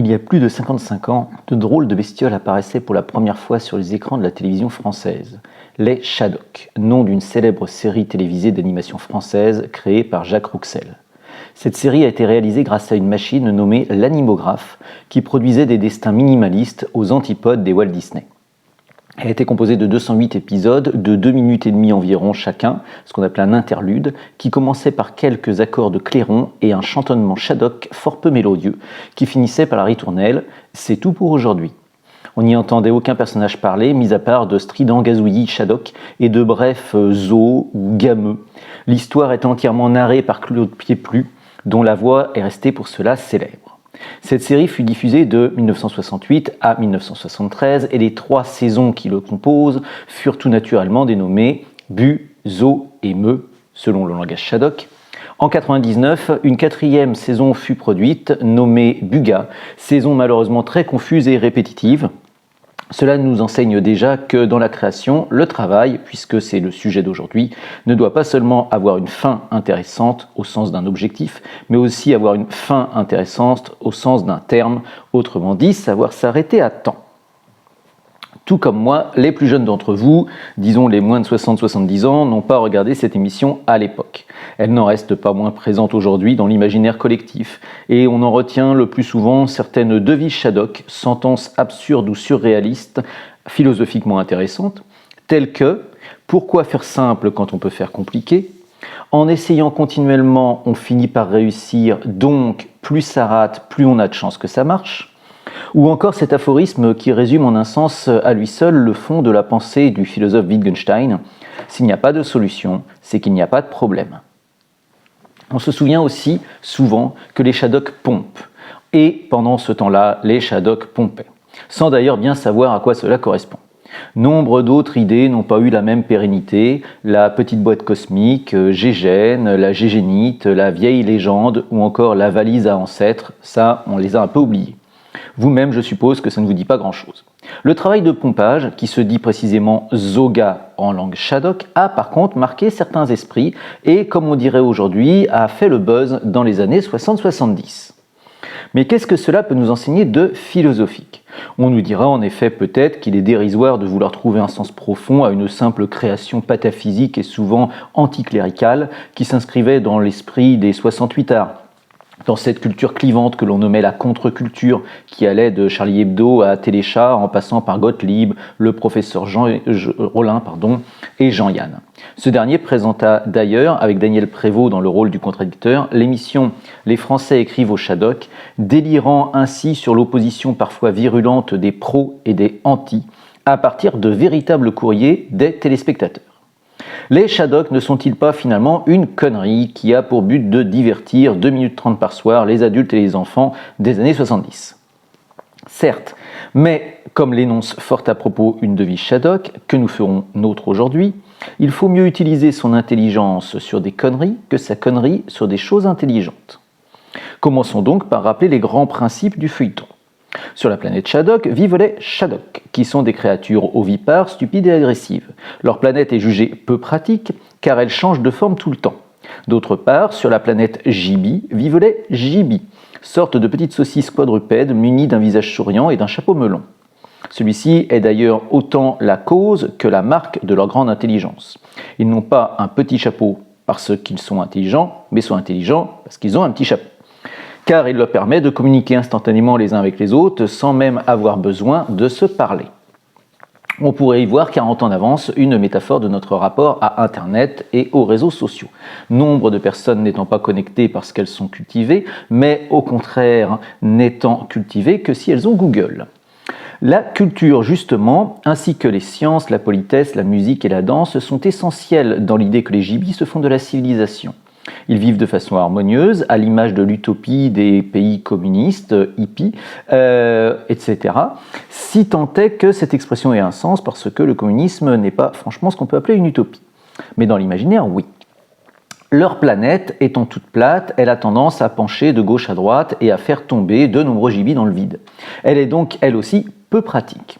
Il y a plus de 55 ans, de drôles de bestioles apparaissaient pour la première fois sur les écrans de la télévision française. Les Shadocks, nom d'une célèbre série télévisée d'animation française créée par Jacques Rouxel. Cette série a été réalisée grâce à une machine nommée l'animographe qui produisait des destins minimalistes aux antipodes des Walt Disney. Elle a été composée de 208 épisodes de 2 minutes et demie environ chacun, ce qu'on appelle un interlude, qui commençait par quelques accords de clairon et un chantonnement Shadok fort peu mélodieux, qui finissait par la ritournelle « C'est tout pour aujourd'hui ». On n'y entendait aucun personnage parler, mis à part de stridents gazouillis Shadok et de brefs zoos ou gameux. L'histoire est entièrement narrée par Claude Pieplu, dont la voix est restée pour cela célèbre. Cette série fut diffusée de 1968 à 1973 et les 3 saisons qui le composent furent tout naturellement dénommées Bu, Zo et Me, selon le langage Shadok. En 1999, une 4e saison fut produite, nommée Buga, saison malheureusement très confuse et répétitive. Cela nous enseigne déjà que dans la création, le travail, puisque c'est le sujet d'aujourd'hui, ne doit pas seulement avoir une fin intéressante au sens d'un objectif, mais aussi avoir une fin intéressante au sens d'un terme, autrement dit, savoir s'arrêter à temps. Tout comme moi, les plus jeunes d'entre vous, disons les moins de 60-70 ans, n'ont pas regardé cette émission à l'époque. Elle n'en reste pas moins présente aujourd'hui dans l'imaginaire collectif, et on en retient le plus souvent certaines devises Shadok, sentences absurdes ou surréalistes, philosophiquement intéressantes, telles que « Pourquoi faire simple quand on peut faire compliqué ?» En essayant continuellement, on finit par réussir, donc plus ça rate, plus on a de chances que ça marche. Ou encore cet aphorisme qui résume en un sens à lui seul le fond de la pensée du philosophe Wittgenstein. S'il n'y a pas de solution, c'est qu'il n'y a pas de problème. On se souvient aussi souvent que les Shadocks pompent. Et pendant ce temps-là, les Shadocks pompaient. Sans d'ailleurs bien savoir à quoi cela correspond. Nombre d'autres idées n'ont pas eu la même pérennité, la petite boîte cosmique, Gégène, la Gégénite, la vieille légende ou encore la valise à ancêtres, ça on les a un peu oubliés. Vous-même, je suppose que ça ne vous dit pas grand-chose. Le travail de pompage, qui se dit précisément Zoga en langue Shadok, a par contre marqué certains esprits et, comme on dirait aujourd'hui, a fait le buzz dans les années 60-70. Mais qu'est-ce que cela peut nous enseigner de philosophique ? On nous dira en effet peut-être qu'il est dérisoire de vouloir trouver un sens profond à une simple création pataphysique et souvent anticléricale qui s'inscrivait dans l'esprit des 68 arts. Dans cette culture clivante que l'on nommait la contre-culture, qui allait de Charlie Hebdo à Téléchat en passant par Gottlieb, le professeur Rollin et Jean-Yann. Ce dernier présenta d'ailleurs, avec Daniel Prévost dans le rôle du contradicteur, l'émission « Les Français écrivent au Shadok », délirant ainsi sur l'opposition parfois virulente des pros et des anti, à partir de véritables courriers des téléspectateurs. Les Shadocks ne sont-ils pas finalement une connerie qui a pour but de divertir 2 minutes 30 par soir les adultes et les enfants des années 70 ? Certes, mais comme l'énonce fort à propos une devise Shadok, que nous ferons nôtre aujourd'hui, il faut mieux utiliser son intelligence sur des conneries que sa connerie sur des choses intelligentes. Commençons donc par rappeler les grands principes du feuilleton. Sur la planète Shadok vivent les Shadocks, qui sont des créatures ovipares, stupides et agressives. Leur planète est jugée peu pratique, car elle change de forme tout le temps. D'autre part, sur la planète Gibi vivent les Gibi, sorte de petites saucisses quadrupèdes munies d'un visage souriant et d'un chapeau melon. Celui-ci est d'ailleurs autant la cause que la marque de leur grande intelligence. Ils n'ont pas un petit chapeau parce qu'ils sont intelligents, mais sont intelligents parce qu'ils ont un petit chapeau. Car il leur permet de communiquer instantanément les uns avec les autres sans même avoir besoin de se parler. On pourrait y voir 40 ans d'avance une métaphore de notre rapport à Internet et aux réseaux sociaux. Nombre de personnes n'étant pas connectées parce qu'elles sont cultivées, mais au contraire n'étant cultivées que si elles ont Google. La culture, justement, ainsi que les sciences, la politesse, la musique et la danse sont essentielles dans l'idée que les gibis se font de la civilisation. Ils vivent de façon harmonieuse, à l'image de l'utopie des pays communistes, hippies, etc. Si tant est que cette expression ait un sens, parce que le communisme n'est pas franchement ce qu'on peut appeler une utopie. Mais dans l'imaginaire, oui. Leur planète étant toute plate, elle a tendance à pencher de gauche à droite et à faire tomber de nombreux gibis dans le vide. Elle est donc, elle aussi, peu pratique.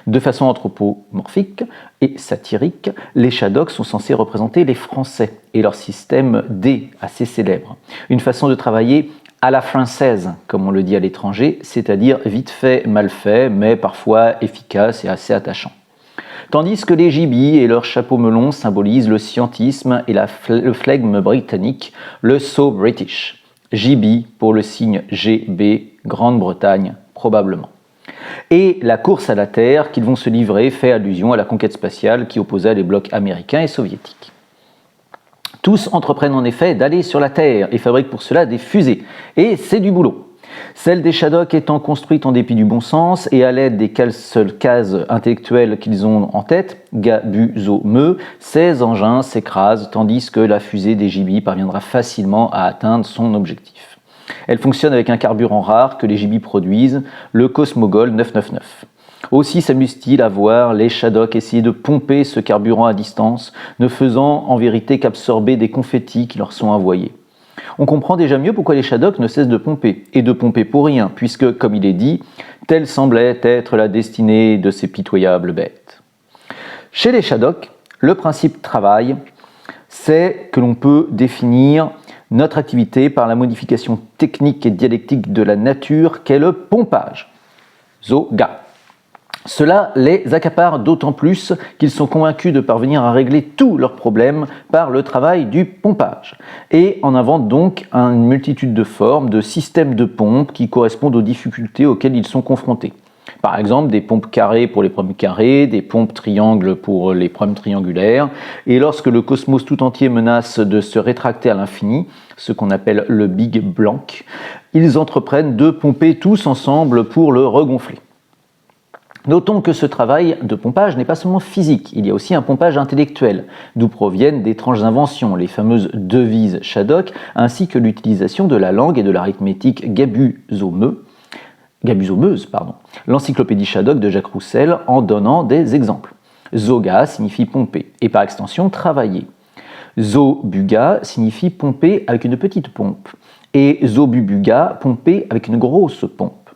De façon anthropomorphique et satirique, les Shadocks sont censés représenter les Français et leur système D, assez célèbre. Une façon de travailler à la française, comme on le dit à l'étranger, c'est-à-dire vite fait, mal fait, mais parfois efficace et assez attachant. Tandis que les gibis et leurs chapeaux melons symbolisent le scientisme et le flegme britannique, le so British. Gibi pour le signe GB, Grande-Bretagne, probablement. Et la course à la Terre qu'ils vont se livrer fait allusion à la conquête spatiale qui opposait les blocs américains et soviétiques. Tous entreprennent en effet d'aller sur la Terre et fabriquent pour cela des fusées. Et c'est du boulot. Celle des Shadok étant construite en dépit du bon sens et à l'aide des seules cases intellectuelles qu'ils ont en tête, Gabuzomeux, ces engins s'écrasent tandis que la fusée des Gibis parviendra facilement à atteindre son objectif. Elle fonctionne avec un carburant rare que les Gibis produisent, le Cosmogol 999. Aussi s'amuse-t-il à voir les Shadok essayer de pomper ce carburant à distance, ne faisant en vérité qu'absorber des confettis qui leur sont envoyés. On comprend déjà mieux pourquoi les Shadok ne cessent de pomper, et de pomper pour rien, puisque, comme il est dit, telle semblait être la destinée de ces pitoyables bêtes. Chez les Shadok, le principe travail, c'est que l'on peut définir notre activité par la modification technique et dialectique de la nature qu'est le pompage. Zoga. Cela les accapare d'autant plus qu'ils sont convaincus de parvenir à régler tous leurs problèmes par le travail du pompage et en inventent donc une multitude de formes, de systèmes de pompes qui correspondent aux difficultés auxquelles ils sont confrontés. Par exemple, des pompes carrées pour les problèmes carrés, des pompes triangles pour les problèmes triangulaires, et lorsque le cosmos tout entier menace de se rétracter à l'infini, ce qu'on appelle le Big Blank, ils entreprennent de pomper tous ensemble pour le regonfler. Notons que ce travail de pompage n'est pas seulement physique, il y a aussi un pompage intellectuel, d'où proviennent d'étranges inventions, les fameuses devises Shadok, ainsi que l'utilisation de la langue et de l'arithmétique gabuzomeuse, l'encyclopédie Shadok de Jacques Roussel en donnant des exemples. Zoga signifie pomper, et par extension travailler. Zobuga signifie pomper avec une petite pompe, et Zobubuga pomper avec une grosse pompe.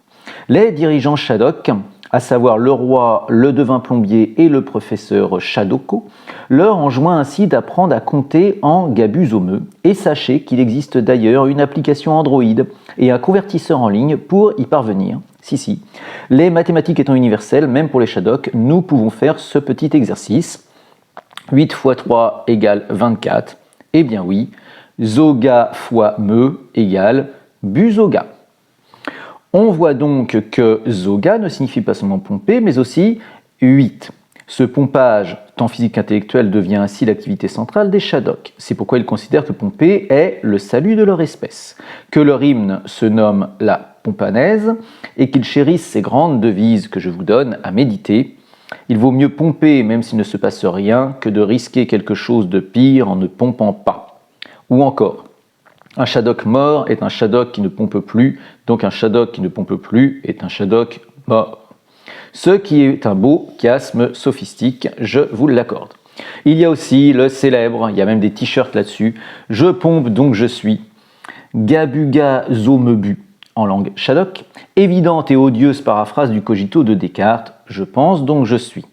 Les dirigeants Shadok, à savoir le roi, le devin plombier et le professeur Shadoko, leur enjoint ainsi d'apprendre à compter en gabuzomeux. Et sachez qu'il existe d'ailleurs une application Android et un convertisseur en ligne pour y parvenir. Si. Les mathématiques étant universelles, même pour les Shadok, nous pouvons faire ce petit exercice. 8 x 3 égale 24. Eh bien oui, Zoga fois me égale Buzoga. On voit donc que Zoga ne signifie pas seulement pomper, mais aussi 8. Ce pompage, tant physique qu'intellectuel, devient ainsi l'activité centrale des Shadok. C'est pourquoi ils considèrent que pomper est le salut de leur espèce, que leur hymne se nomme la pompanaise et qu'ils chérissent ces grandes devises que je vous donne à méditer. Il vaut mieux pomper même s'il ne se passe rien que de risquer quelque chose de pire en ne pompant pas. Ou encore, un Shadok mort est un Shadok qui ne pompe plus, donc un Shadok qui ne pompe plus est un Shadok mort. Ce qui est un beau chiasme sophistique, je vous l'accorde. Il y a aussi le célèbre, il y a même des t-shirts là-dessus, je pompe donc je suis, Gabuga zomebu en langue Shadok, évidente et odieuse paraphrase du cogito de Descartes, je pense donc je suis.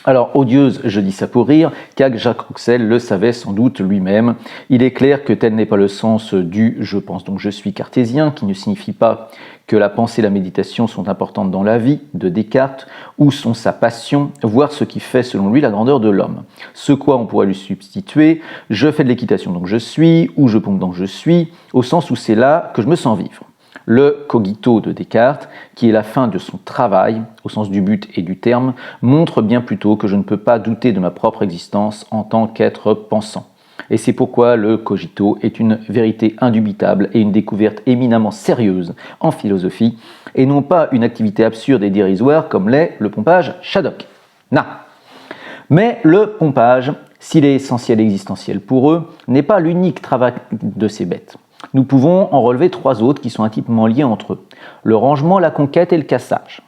Alors, odieuse, je dis ça pour rire, car Jacques Roussel le savait sans doute lui-même. Il est clair que tel n'est pas le sens du « je pense donc je suis » cartésien, qui ne signifie pas que la pensée et la méditation sont importantes dans la vie de Descartes, ou sont sa passion, voire ce qui fait selon lui la grandeur de l'homme. Ce quoi on pourrait lui substituer « je fais de l'équitation donc je suis » ou « je pompe donc je suis », au sens où c'est là que je me sens vivre. Le cogito de Descartes, qui est la fin de son travail, au sens du but et du terme, montre bien plutôt que je ne peux pas douter de ma propre existence en tant qu'être pensant. Et c'est pourquoi le cogito est une vérité indubitable et une découverte éminemment sérieuse en philosophie, et non pas une activité absurde et dérisoire comme l'est le pompage Shadok. Mais le pompage, s'il est essentiel et existentiel pour eux, n'est pas l'unique travail de ces bêtes. Nous pouvons en relever 3 autres qui sont intimement liés entre eux. Le rangement, la conquête et le cassage.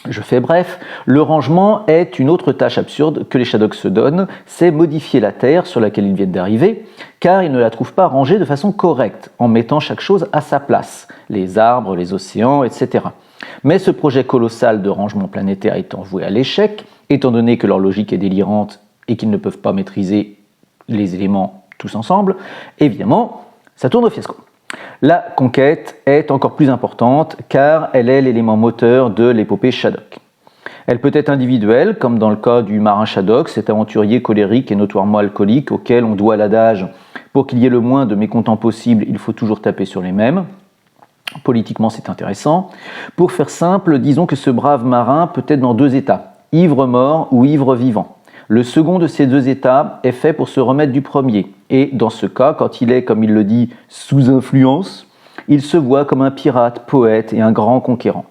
Je fais bref, le rangement est une autre tâche absurde que les Shadok se donnent, c'est modifier la terre sur laquelle ils viennent d'arriver, car ils ne la trouvent pas rangée de façon correcte, en mettant chaque chose à sa place, les arbres, les océans, etc. Mais ce projet colossal de rangement planétaire étant voué à l'échec, étant donné que leur logique est délirante et qu'ils ne peuvent pas maîtriser les éléments tous ensemble, évidemment, ça tourne au fiasco. La conquête est encore plus importante car elle est l'élément moteur de l'épopée Shadok. Elle peut être individuelle, comme dans le cas du marin Shadok, cet aventurier colérique et notoirement alcoolique auquel on doit l'adage « pour qu'il y ait le moins de mécontents possible, il faut toujours taper sur les mêmes ». Politiquement, c'est intéressant. Pour faire simple, disons que ce brave marin peut être dans deux états, ivre-mort ou ivre-vivant. Le second de ces deux états est fait pour se remettre du premier. Et dans ce cas, quand il est, comme il le dit, sous influence, il se voit comme un pirate, poète et un grand conquérant.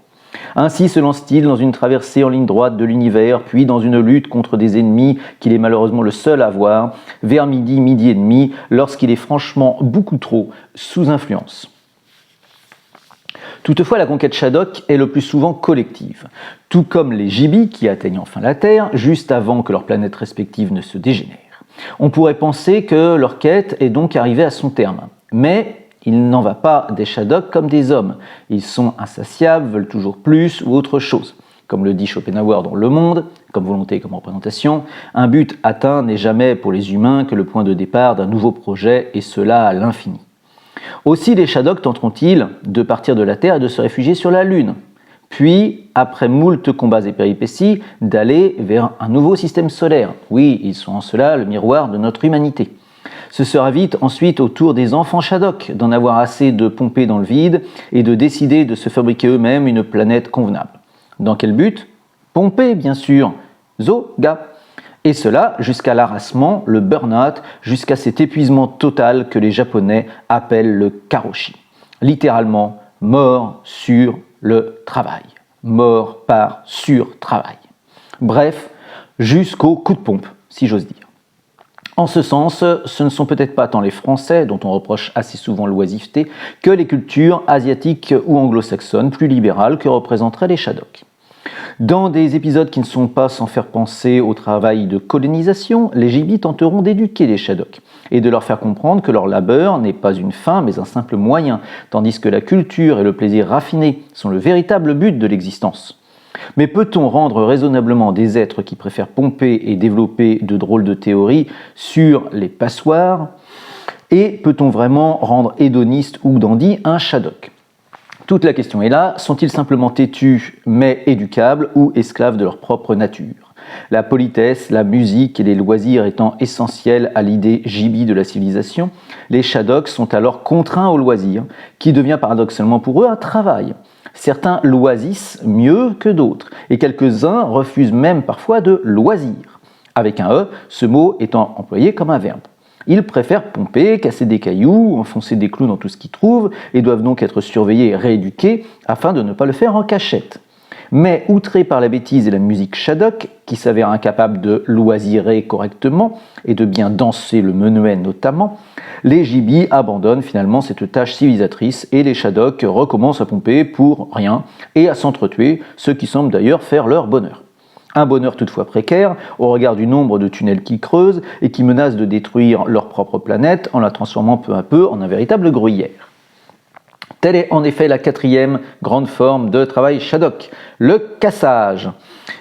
Ainsi se lance-t-il dans une traversée en ligne droite de l'univers, puis dans une lutte contre des ennemis qu'il est malheureusement le seul à voir, vers midi, midi et demi, lorsqu'il est franchement beaucoup trop sous influence. Toutefois, la conquête Shadok est le plus souvent collective, tout comme les Gibis qui atteignent enfin la Terre, juste avant que leurs planètes respectives ne se dégénèrent. On pourrait penser que leur quête est donc arrivée à son terme, mais il n'en va pas des Shadok comme des hommes. Ils sont insatiables, veulent toujours plus ou autre chose. Comme le dit Schopenhauer dans Le Monde, comme volonté et comme représentation, un but atteint n'est jamais pour les humains que le point de départ d'un nouveau projet, et cela à l'infini. Aussi les Shadok tenteront-ils de partir de la Terre et de se réfugier sur la Lune, puis, après moult combats et péripéties, d'aller vers un nouveau système solaire. Oui, ils sont en cela le miroir de notre humanité. Ce sera vite ensuite au tour des enfants Shadok d'en avoir assez de pomper dans le vide et de décider de se fabriquer eux-mêmes une planète convenable. Dans quel but ? Pomper, bien sûr. Zoga. Et cela jusqu'à l'harassement, le burn-out, jusqu'à cet épuisement total que les Japonais appellent le karoshi. Littéralement, mort sur le travail. Mort par sur-travail. Bref, jusqu'au coup de pompe, si j'ose dire. En ce sens, ce ne sont peut-être pas tant les Français, dont on reproche assez souvent l'oisiveté, que les cultures asiatiques ou anglo-saxonnes plus libérales que représenteraient les Shadok. Dans des épisodes qui ne sont pas sans faire penser au travail de colonisation, les Gibis tenteront d'éduquer les Shadok et de leur faire comprendre que leur labeur n'est pas une fin mais un simple moyen, tandis que la culture et le plaisir raffiné sont le véritable but de l'existence. Mais peut-on rendre raisonnablement des êtres qui préfèrent pomper et développer de drôles de théories sur les passoires? Et peut-on vraiment rendre hédoniste ou dandy un Shadok? Toute la question est là, sont-ils simplement têtus mais éducables ou esclaves de leur propre nature? La politesse, la musique et les loisirs étant essentiels à l'idée Gibi de la civilisation, les Shadok sont alors contraints au loisir, qui devient paradoxalement pour eux un travail. Certains loisissent mieux que d'autres, et quelques-uns refusent même parfois de loisir. Avec un « e », ce mot étant employé comme un verbe. Ils préfèrent pomper, casser des cailloux, enfoncer des clous dans tout ce qu'ils trouvent, et doivent donc être surveillés et rééduqués afin de ne pas le faire en cachette. Mais outrés par la bêtise et la musique Shadok, qui s'avèrent incapables de loisirer correctement et de bien danser le menuet notamment, les Gibis abandonnent finalement cette tâche civilisatrice et les Shadok recommencent à pomper pour rien et à s'entretuer, ce qui semble d'ailleurs faire leur bonheur. Un bonheur toutefois précaire au regard du nombre de tunnels qu'ils creusent et qui menacent de détruire leur propre planète en la transformant peu à peu en un véritable gruyère. Telle est en effet la quatrième grande forme de travail Shadok, le cassage.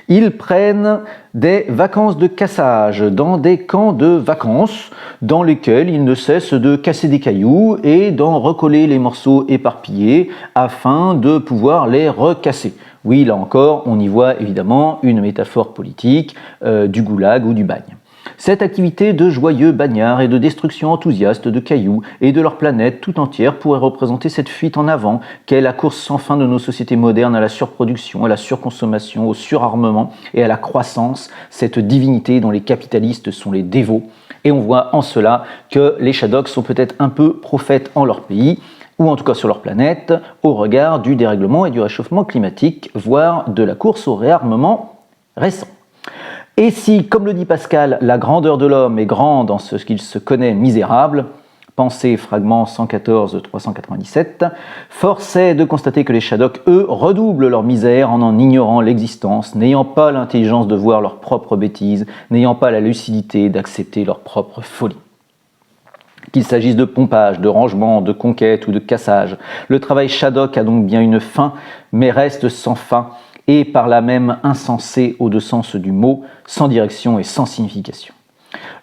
Ils prennent des vacances de cassage dans des camps de vacances dans lesquels ils ne cessent de casser des cailloux et d'en recoller les morceaux éparpillés afin de pouvoir les recasser. Oui, là encore, on y voit évidemment une métaphore politique du goulag ou du bagne. Cette activité de joyeux bagnards et de destruction enthousiaste de cailloux et de leur planète tout entière pourrait représenter cette fuite en avant qu'est la course sans fin de nos sociétés modernes à la surproduction, à la surconsommation, au surarmement et à la croissance, cette divinité dont les capitalistes sont les dévots. Et on voit en cela que les Shadok sont peut-être un peu prophètes en leur pays, ou en tout cas sur leur planète, au regard du dérèglement et du réchauffement climatique, voire de la course au réarmement récent. Et si, comme le dit Pascal, la grandeur de l'homme est grande en ce qu'il se connaît misérable, pensez fragment 114-397, force est de constater que les Shadok, eux, redoublent leur misère en ignorant l'existence, n'ayant pas l'intelligence de voir leurs propres bêtises, n'ayant pas la lucidité d'accepter leur propre folie. Qu'il s'agisse de pompage, de rangement, de conquête ou de cassage, le travail Shadok a donc bien une fin, mais reste sans fin, et par là même insensé au deux sens du mot, sans direction et sans signification.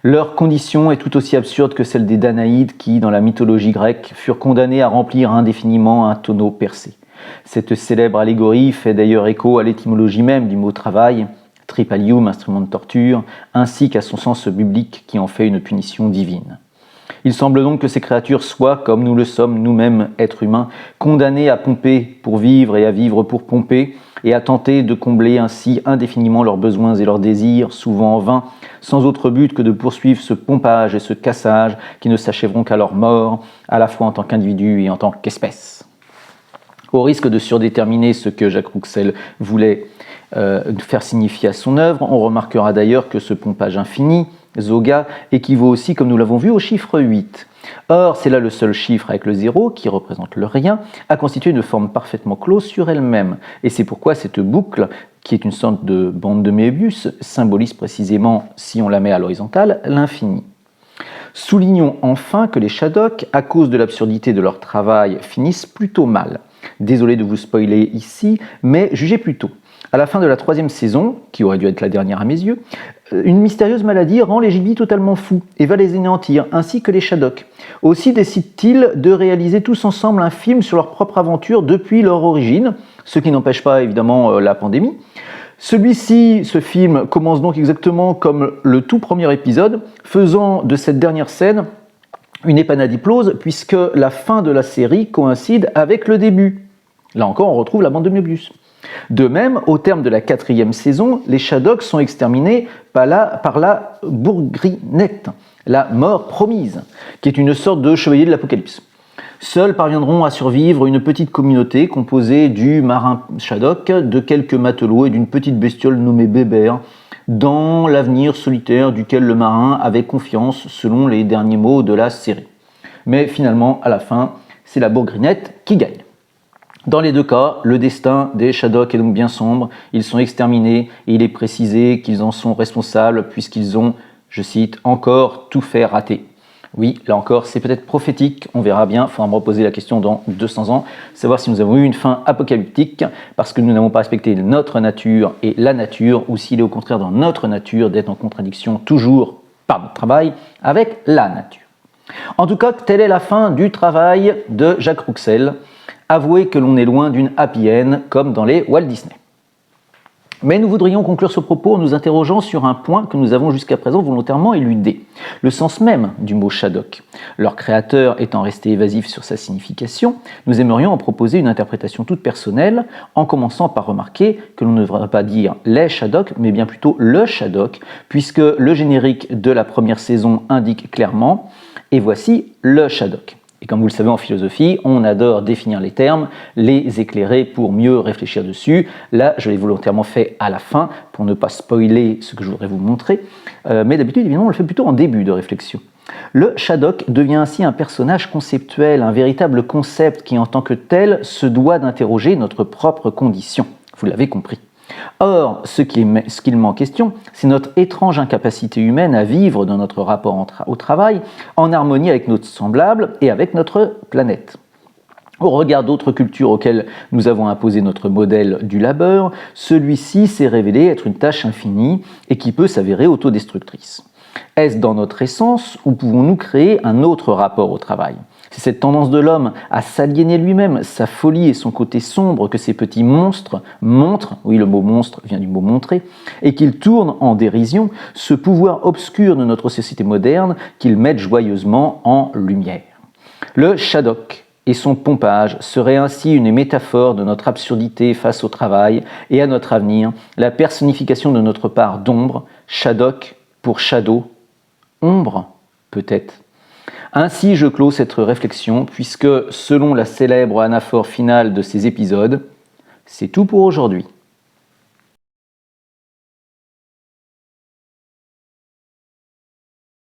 Leur condition est tout aussi absurde que celle des Danaïdes qui, dans la mythologie grecque, furent condamnés à remplir indéfiniment un tonneau percé. Cette célèbre allégorie fait d'ailleurs écho à l'étymologie même du mot travail, tripalium, instrument de torture, ainsi qu'à son sens biblique qui en fait une punition divine. Il semble donc que ces créatures soient, comme nous le sommes nous-mêmes, êtres humains, condamnés à pomper pour vivre et à vivre pour pomper, et à tenter de combler ainsi indéfiniment leurs besoins et leurs désirs, souvent en vain, sans autre but que de poursuivre ce pompage et ce cassage qui ne s'achèveront qu'à leur mort, à la fois en tant qu'individu et en tant qu'espèce. Au risque de surdéterminer ce que Jacques Rouxel voulait faire signifier à son œuvre, on remarquera d'ailleurs que ce pompage infini, Zoga, équivaut aussi, comme nous l'avons vu, au chiffre 8. Or, c'est là le seul chiffre avec le 0, qui représente le rien, à constituer une forme parfaitement close sur elle-même. Et c'est pourquoi cette boucle, qui est une sorte de bande de Mébius, symbolise précisément, si on la met à l'horizontale, l'infini. Soulignons enfin que les Shadocks, à cause de l'absurdité de leur travail, finissent plutôt mal. Désolé de vous spoiler ici, mais jugez plutôt. À la fin de la 3e saison, qui aurait dû être la dernière à mes yeux, une mystérieuse maladie rend les Gibis totalement fous et va les anéantir, ainsi que les Shadocks. Aussi décident-ils de réaliser tous ensemble un film sur leur propre aventure depuis leur origine, ce qui n'empêche pas évidemment la pandémie. Ce film, commence donc exactement comme le tout premier épisode, faisant de cette dernière scène une épanadiplose, puisque la fin de la série coïncide avec le début. Là encore, on retrouve la bande de Mébius. De même, au terme de la 4e saison, les Shadocks sont exterminés par la Bourgrinette, la mort promise, qui est une sorte de chevalier de l'Apocalypse. Seuls parviendront à survivre une petite communauté composée du marin Shaddock, de quelques matelots et d'une petite bestiole nommée Bébert, dans l'avenir solitaire duquel le marin avait confiance selon les derniers mots de la série. Mais finalement, à la fin, c'est la Bourgrinette qui gagne. Dans les deux cas, le destin des Shadocks est donc bien sombre, ils sont exterminés et il est précisé qu'ils en sont responsables puisqu'ils ont, je cite, encore tout fait rater. Oui, là encore, c'est peut-être prophétique, on verra bien, il faudra me reposer la question dans 200 ans, savoir si nous avons eu une fin apocalyptique parce que nous n'avons pas respecté notre nature et la nature, ou s'il est au contraire dans notre nature d'être en contradiction toujours par notre travail avec la nature. En tout cas, telle est la fin du travail de Jacques Rouxel. Avouez que l'on est loin d'une happy end comme dans les Walt Disney. Mais nous voudrions conclure ce propos en nous interrogeant sur un point que nous avons jusqu'à présent volontairement éludé, le sens même du mot Shaddock. Leur créateur étant resté évasif sur sa signification, nous aimerions en proposer une interprétation toute personnelle, en commençant par remarquer que l'on ne devrait pas dire les Shaddock, mais bien plutôt le Shaddock, puisque le générique de la première saison indique clairement « et voici le Shaddock ». Et comme vous le savez en philosophie, on adore définir les termes, les éclairer pour mieux réfléchir dessus. Là, je l'ai volontairement fait à la fin pour ne pas spoiler ce que je voudrais vous montrer. Mais d'habitude, évidemment, on le fait plutôt en début de réflexion. Le Shaddock devient ainsi un personnage conceptuel, un véritable concept qui, en tant que tel, se doit d'interroger notre propre condition. Vous l'avez compris. Or, ce qu'il met en question, c'est notre étrange incapacité humaine à vivre dans notre rapport au travail en harmonie avec notre semblable et avec notre planète. Au regard d'autres cultures auxquelles nous avons imposé notre modèle du labeur, celui-ci s'est révélé être une tâche infinie et qui peut s'avérer autodestructrice. Est-ce dans notre essence ou pouvons-nous créer un autre rapport au travail ? C'est cette tendance de l'homme à s'aliéner lui-même, sa folie et son côté sombre que ces petits monstres montrent, oui le mot monstre vient du mot montrer, et qu'ils tournent en dérision, ce pouvoir obscur de notre société moderne qu'ils mettent joyeusement en lumière. Le Shaddock et son pompage seraient ainsi une métaphore de notre absurdité face au travail et à notre avenir, la personnification de notre part d'ombre, Shaddock pour shadow, ombre peut-être. Ainsi, je clôt cette réflexion, puisque, selon la célèbre anaphore finale de ces épisodes, c'est tout pour aujourd'hui.